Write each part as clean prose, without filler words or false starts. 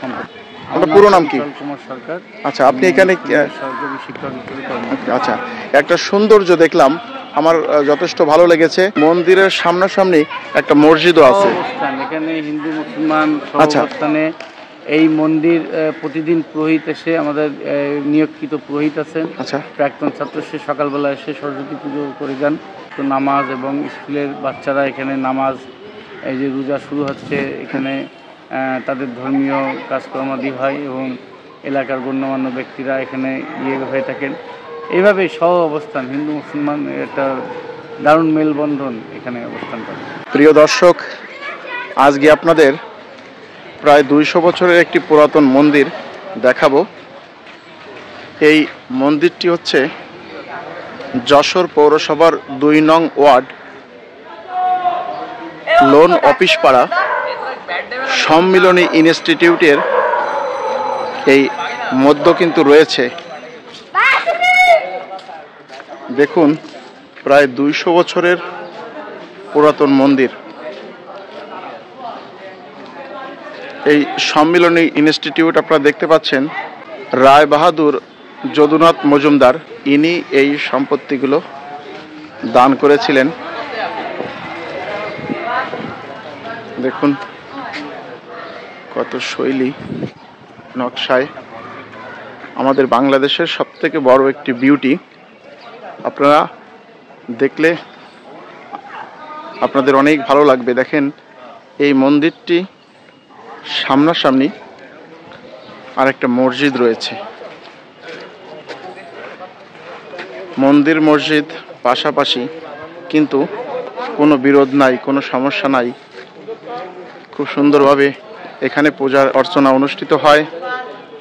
সম্পত্তি। আপনার পুরো নাম কি? কুমার সরকার। আচ্ছা, আপনি এখানে সহযোগী শিক্ষক হিসেবে কর্মরত। আচ্ছা, একটা সৌন্দর্য দেখলাম, আমার যথেষ্ট ভালো লেগেছে। মন্দিরের সামনাসামনি একটা মসজিদও আছে। এখানে হিন্দু মুসলমান আচ্ছা। অবস্থানে এই মন্দির প্রতিদিন পুরোহিত এসে, আমাদের নিয়োগকৃত পুরোহিত আছেন। আচ্ছা। প্রাক্তন ছাত্র সে সকালবেলা এসে সরস্বতী পুজো করে যান। তো নামাজ এবং স্কুলের বাচ্চারা এখানে নামাজ, এই যে রোজা শুরু হচ্ছে, এখানে তাদের ধর্মীয় কাজকর্মাদি হয় এবং এলাকার গণ্যমান্য ব্যক্তিরা এখানে হয়ে থাকেন। এইভাবে সহ অবস্থান হিন্দু মুসলমান একটা দারুণ মেলবন্ধন এখানে অবস্থান করে। প্রিয় দর্শক, আজকে আপনাদের প্রায় 200 বছরের একটি পুরাতন মন্দির দেখাবো। এই মন্দিরটি হচ্ছে যশোর পৌরসভার 2 নং ওয়ার্ড লোন অফিস পাড়া সম্মিলনী ইনস্টিটিউটের এই মধ্যে কিন্তু রয়েছে। দেখুন, প্রায় 200 বছরের পুরাতন মন্দির। এই সম্মিলনী ইনস্টিটিউট আপনারা দেখতে পাচ্ছেন, রায় বাহাদুর যদুনাথ মজুমদার ইনি এই সম্পত্তিগুলো দান করেছিলেন। দেখুন কত শৈলী নকশায়, আমাদের বাংলাদেশের সবথেকে বড় একটি বিউটি। আপনারা দেখলে আপনাদের অনেক ভালো লাগবে। দেখেন, এই মন্দিরটি সামনাসামনি আর একটা মসজিদ রয়েছে। মন্দির মসজিদ পাশাপাশি, কিন্তু কোনো বিরোধ নাই, কোনো সমস্যা নাই। খুব সুন্দরভাবে এখানে পূজা অর্চনা অনুষ্ঠিত হয়,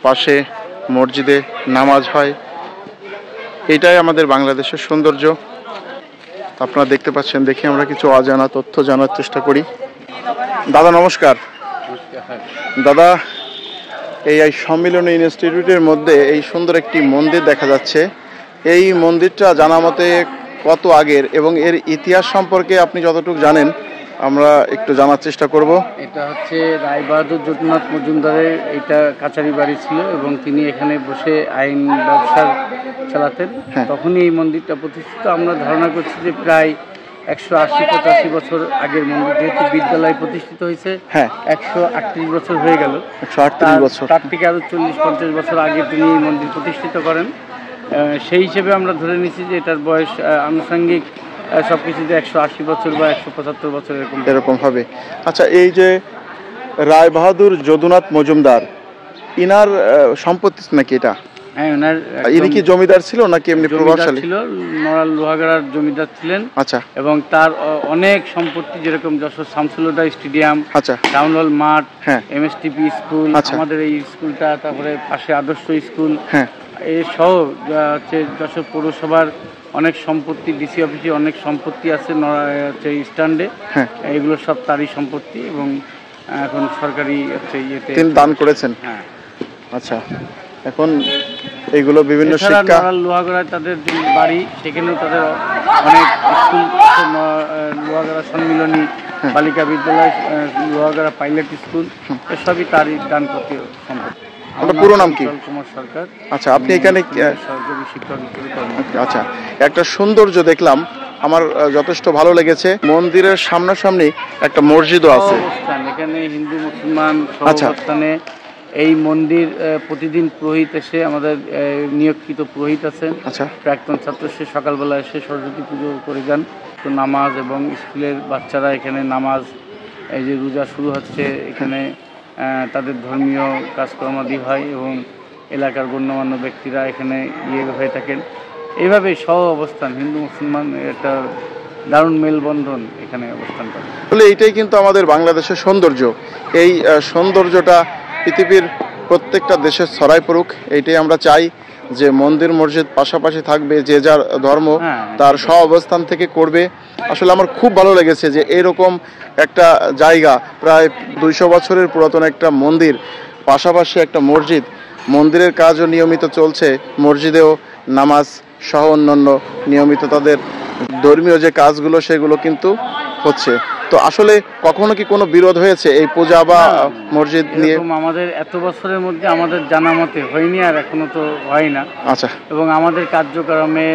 পাশে মসজিদে নামাজ হয়। এটাই আমাদের বাংলাদেশের সৌন্দর্য। আপনারা দেখতে পাচ্ছেন। দেখি আমরা কিছু অজানা তথ্য জানার চেষ্টা করি। দাদা নমস্কার। দাদা, এই সম্মিলনী ইনস্টিটিউটের মধ্যে এই সুন্দর একটি মন্দির দেখা যাচ্ছে। এই মন্দিরটা জানা মতে কত আগের এবং এর ইতিহাস সম্পর্কে আপনি যতটুকু জানেন আমরা একটু জানার চেষ্টা করব। এটা হচ্ছে রায় বাহাদুর যদুনাথ মজুমদারের এটা কাচারি বাড়ি ছিল এবং তিনি এখানে বসে আইন ব্যবসা চালাতেন। তখনই এই মন্দিরটা প্রতিষ্ঠিত। আমরা ধারণা করছি যে প্রায় 180-85 বছর আগের মন্দির, যেহেতু বিদ্যালয় প্রতিষ্ঠিত হয়েছে। 138 বছর হয়ে গেল। 138 বছর। তার থেকে আরো 40-50 বছর আগে তিনি এই মন্দির প্রতিষ্ঠিত করেন। সেই হিসেবে আমরা ধরে নিচ্ছি যে এটার বয়স আনুষঙ্গিক সবকিছুতে 180 বছর বা 175 বছর এরকম হবে। আচ্ছা, এই যে রায় বাহাদুর যদুনাথ মজুমদার, ইনার সম্পত্তি নাকি এটা? হ্যাঁ, ওনার। ইনি কি জমিদার ছিল নাকি এমনি প্রভাবশালী ছিল? নড়াল লোহাগাড়ার জমিদার ছিলেন। আচ্ছা। এবং তার অনেক সম্পত্তি, যেরকম যশোর শামসুলহুদা স্টেডিয়াম, আচ্ছা, টাউন হল মাঠ, এমএসটিপি স্কুল, আমাদের এই স্কুলটা, তারপরে পাশে আদর্শ স্কুল, এই সহ হচ্ছে যশোর পৌরসভার অনেক সম্পত্তি, ডিসি অফিসে অনেক সম্পত্তি আছে হচ্ছে স্ট্যান্ডে। এইগুলো সব তারই সম্পত্তি এবং এখন সরকারি হচ্ছে ইয়েতে তিনি দান করেছেন। হ্যাঁ। আচ্ছা, এখন এইগুলো বিভিন্ন শিক্ষা, লোহাগড়ায় তাদের যে বাড়ি, সেখানেও তাদের অনেক স্কুল, লোহাগড়া সম্মিলনী বালিকা বিদ্যালয়, লোহাগড়া পাইলট স্কুল, এসবই তারই দান করতে সম্পত্তি। আপনার পুরো নাম কি? কুমার সরকার। আচ্ছা, আপনি এখানে সহযোগী শিক্ষক হিসেবে কর্মরত। আচ্ছা, একটা সৌন্দর্য দেখলাম, আমার যথেষ্ট ভালো লেগেছে। মন্দিরের সামনাসামনি একটা মসজিদও আছে। এখানে হিন্দু মুসলমান অবস্থানে এই মন্দির প্রতিদিন পুরোহিত এসে, আমাদের নিয়োগকৃত পুরোহিত আছেন। আচ্ছা। প্রাক্তন ছাত্র সে সকালবেলা এসে সরস্বতী পুজো করে যান। তো নামাজ এবং স্কুলের বাচ্চারা এখানে নামাজ, এই যে রোজা শুরু হচ্ছে, এখানে তাদের ধর্মীয় কাজকর্মাদি হয় এবং এলাকার গণ্যমান্য ব্যক্তিরা এখানে হয়ে থাকেন। এইভাবে সহ অবস্থান হিন্দু মুসলমান একটা দারুণ মেলবন্ধন এখানে অবস্থান করে। আসলে এইটাই কিন্তু আমাদের বাংলাদেশের সৌন্দর্য। এই সৌন্দর্যটা পৃথিবীর প্রত্যেকটা দেশে ছড়াই পড়ুক, এইটাই আমরা চাই। যে মন্দির মসজিদ পাশাপাশি থাকবে, যে যার ধর্ম তার সহ অবস্থান থেকে করবে। আসলে আমার খুব ভালো লেগেছে যে এরকম একটা জায়গা, প্রায় 200 বছরের পুরাতন একটা মন্দির, পাশাপাশি একটা মসজিদ। মন্দিরের কাজও নিয়মিত চলছে, মসজিদেও নামাজ সহ অন্যান্য নিয়মিত তাদের ধর্মীয় যে কাজগুলো সেগুলো কিন্তু হচ্ছে। তো আসলে কখনো কি কোনো বিরোধ হয়েছে এই পূজা বা মসজিদ নিয়ে? এরকম আমাদের এত বছরের মধ্যে আমাদের জানা মতে হয়নি, আর এখনো তো হয় না। আচ্ছা, এবং আমাদের কার্যক্রমে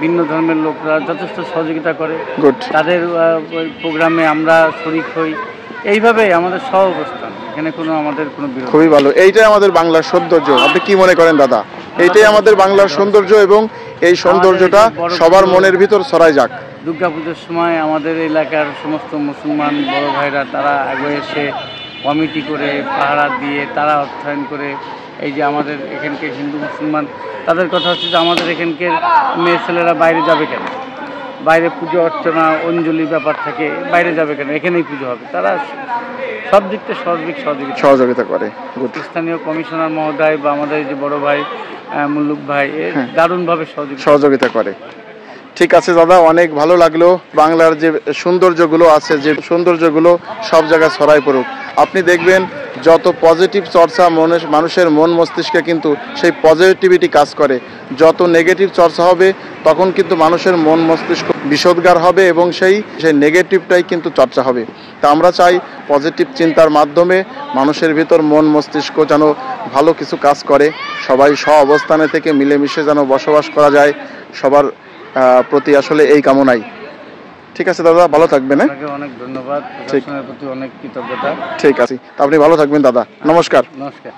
ভিন্ন ধর্মের লোকরা যথেষ্ট সহযোগিতা করে, গুড। তাদের ওই প্রোগ্রামে আমরা শরিক হই, এইভাবেই আমাদের সহ অবস্থান, এখানে কোনো আমাদের কোনো বিরোধ নেই। খুবই ভালো। এইটাই আমাদের বাংলার সৌন্দর্য। আপনি কি মনে করেন দাদা? এইটাই আমাদের বাংলার সৌন্দর্য, এবং এই সৌন্দর্যটা সবার মনের ভিতর ছড়ায় যাক। দুর্গাপুজোর সময় আমাদের এলাকার সমস্ত মুসলমান বড় ভাইরা তারা আগে এসে কমিটি করে পাহারা দিয়ে তারা অর্থায়ন করে, এই যে আমাদের এখানকার হিন্দু মুসলমান তাদের কথা হচ্ছে যে আমাদের এখানকার মেয়ে ছেলেরা বাইরে যাবে কেন, বাইরে পুজো অর্চনা অঞ্জলির ব্যাপার থাকে, বাইরে যাবে কেন, এখানেই পুজো হবে। তারা সব দিক থেকে সহযোগিতা করে। গুড। স্থানীয় কমিশনার মহোদয় বা আমাদের যে বড় ভাই মুল্লুক ভাই দারুণভাবে সহযোগিতা করে। ঠিক আছে দাদা, অনেক ভালো লাগলো। বাংলার যে সৌন্দর্যগুলো আছে, যে সৌন্দর্যগুলো সব জায়গায় ছড়াই পড়ুক। আপনি দেখবেন যত পজিটিভ চর্চা মানুষের মন মস্তিষ্কে কিন্তু সেই পজিটিভিটি কাজ করে। যত নেগেটিভ চর্চা হবে তখন কিন্তু মানুষের মন মস্তিষ্ক বিষোদ্গার হবে, এবং সেই নেগেটিভটাই কিন্তু চর্চা হবে। তা আমরা চাই পজিটিভ চিন্তার মাধ্যমে মানুষের ভিতর মন মস্তিষ্ক যেন ভালো কিছু কাজ করে, সবাই স্ব অবস্থানে থেকে মিলেমিশে যেন বসবাস করা যায়, সবার প্রতি আসলে এই কামনাই। ঠিক আছে দাদা, ভালো থাকবেন। অনেক ধন্যবাদ, প্রশাসনের প্রতি অনেক কৃতজ্ঞতা। ঠিক আছে, তা আপনি ভালো থাকবেন দাদা। নমস্কার। নমস্কার।